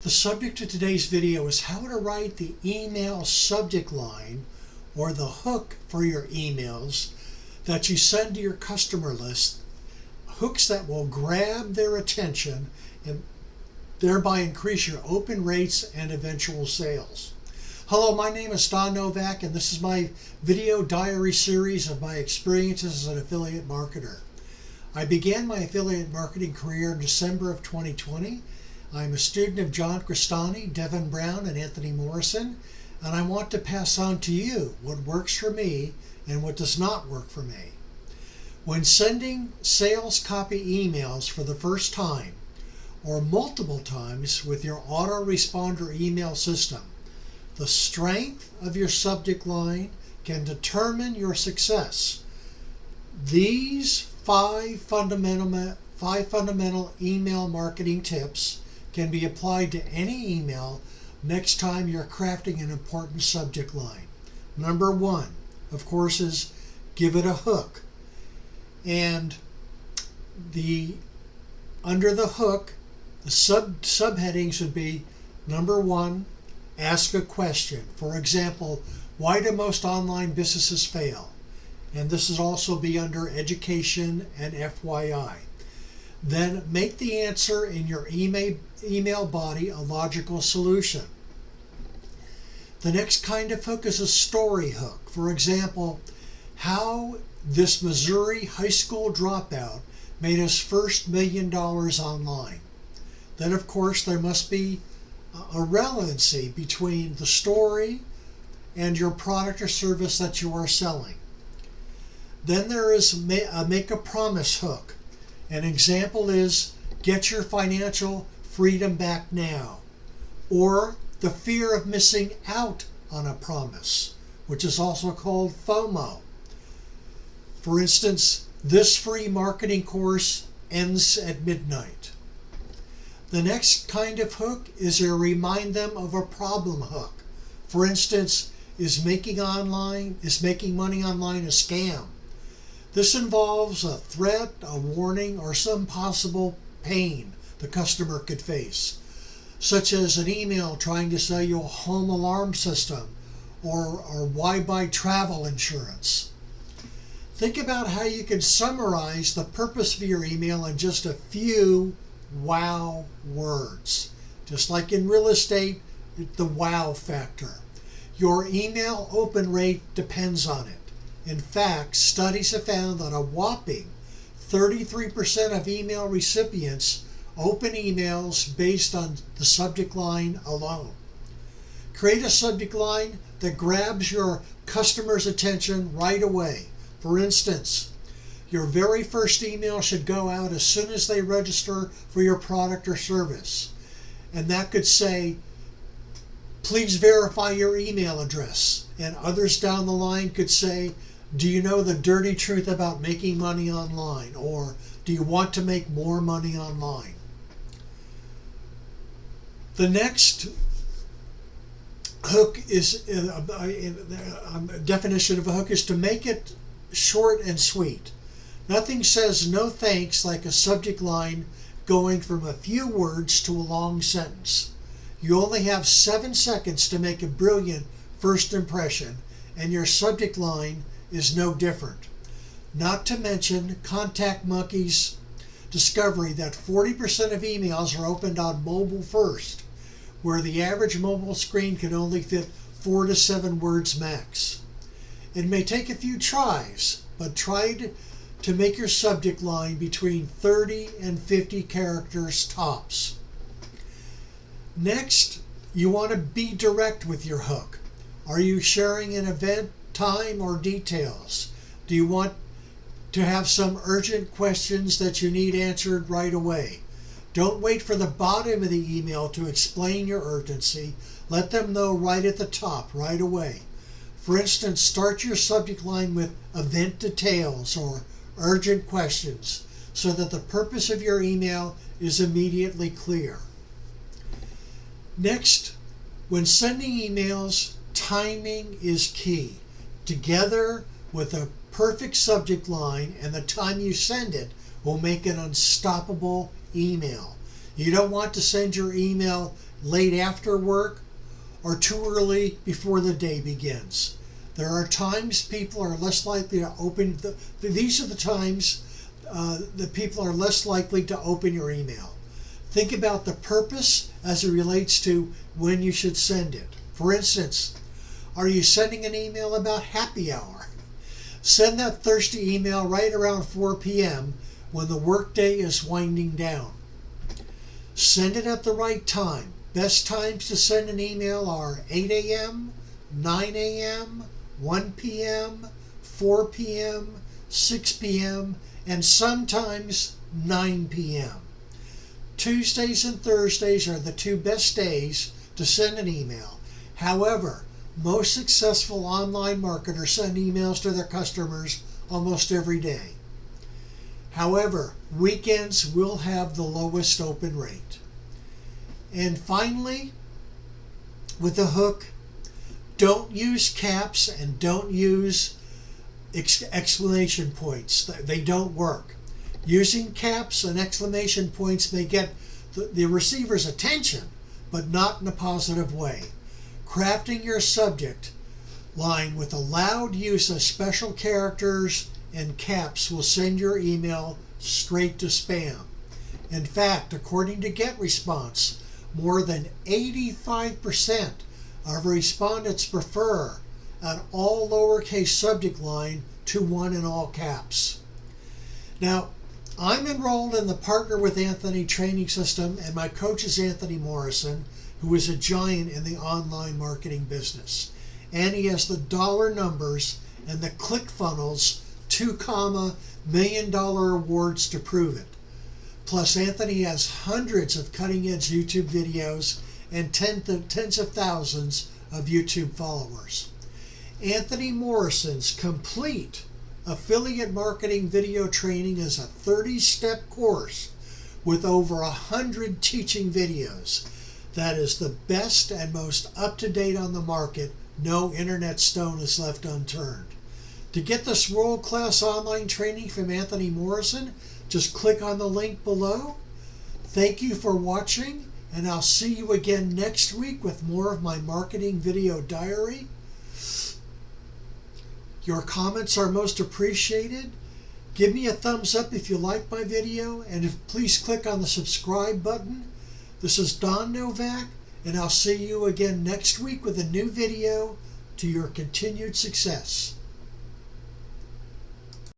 The subject of today's video is how to write the email subject line or the hook for your emails that you send to your customer list, hooks that will grab their attention and thereby increase your open rates and eventual sales. Hello, my name is Novak, and this is my video diary series of my experiences as an affiliate marketer. I began my affiliate marketing career in December of 2020. I'm a student of John Crestani, Devin Brown, and Anthony Morrison, and I want to pass on to you what works for me and what does not work for me. When sending sales copy emails for the first time, or multiple times with your autoresponder email system, the strength of your subject line can determine your success. These five fundamental email marketing tips can be applied to any email next time you're crafting an important subject line. Number one, of course, is give it a hook. And under the hook, the subheadings would be, number one, ask a question. For example, why do most online businesses fail? And this would also be under education and FYI. Then make the answer in your email body a logical solution. The next kind of hook is a story hook. For example, how this Missouri high school dropout made his first $1 million online. Then, of course, there must be a relevancy between the story and your product or service that you are selling. Then there is a make a promise hook. An example is get your financial freedom back now, or the fear of missing out on a promise, which is also called FOMO. For instance, this free marketing course ends at midnight. The next kind of hook is a remind them of a problem hook. For instance, is making money online a scam? This involves a threat, a warning, or some possible pain the customer could face, such as an email trying to sell you a home alarm system or why buy travel insurance. Think about how you can summarize the purpose of your email in just a few wow words. Just like in real estate, the wow factor. Your email open rate depends on it. In fact, studies have found that a whopping 33% of email recipients open emails based on the subject line alone. Create a subject line that grabs your customer's attention right away. For instance, your very first email should go out as soon as they register for your product or service. And that could say, please verify your email address. And others down the line could say, do you know the dirty truth about making money online? Or do you want to make more money online? The next hook is, definition of a hook is to make it short and sweet. Nothing says no thanks like a subject line going from a few words to a long sentence. You only have 7 seconds to make a brilliant first impression, and your subject line is no different. Not to mention Contact Monkey's discovery that 40% of emails are opened on mobile first, where the average mobile screen can only fit 4 to 7 words max. It may take a few tries, but try to make your subject line between 30 and 50 characters tops. Next, you want to be direct with your hook. Are you sharing an event, time, or details? Do you want to have some urgent questions that you need answered right away? Don't wait for the bottom of the email to explain your urgency. Let them know right at the top, right away. For instance, start your subject line with event details or urgent questions so that the purpose of your email is immediately clear. Next, when sending emails, timing is key. Together with a perfect subject line and the time you send it will make an unstoppable email. You don't want to send your email late after work, or too early before the day begins. There are times people are less likely to open, these are the times that people are less likely to open your email. Think about the purpose as it relates to when you should send it. For instance, are you sending an email about happy hour? Send that thirsty email right around 4 p.m. when the workday is winding down. Send it at the right time. Best times to send an email are 8 a.m., 9 a.m., 1 p.m., 4 p.m., 6 p.m., and sometimes 9 p.m. Tuesdays and Thursdays are the two best days to send an email. However, most successful online marketers send emails to their customers almost every day. However, weekends will have the lowest open rate. And finally, with the hook, don't use caps and don't use exclamation points. They don't work. Using caps and exclamation points may get the receiver's attention, but not in a positive way. Crafting your subject line with a loud use of special characters and caps will send your email straight to spam. In fact, according to GetResponse, more than 85% of respondents prefer an all lowercase subject line to one in all caps. Now, I'm enrolled in the Partner with Anthony training system, and my coach is Anthony Morrison, who is a giant in the online marketing business. And he has the dollar numbers and the ClickFunnels $2 million awards to prove it. Plus, Anthony has hundreds of cutting-edge YouTube videos and tens of thousands of YouTube followers. Anthony Morrison's complete affiliate marketing video training is a 30-step course with over 100 teaching videos. That is the best and most up-to-date on the market. No internet stone is left unturned. To get this world-class online training from Anthony Morrison, just click on the link below. Thank you for watching, and I'll see you again next week with more of my marketing video diary. Your comments are most appreciated. Give me a thumbs up if you like my video, and please click on the subscribe button. This is Don Novak, and I'll see you again next week with a new video to your continued success.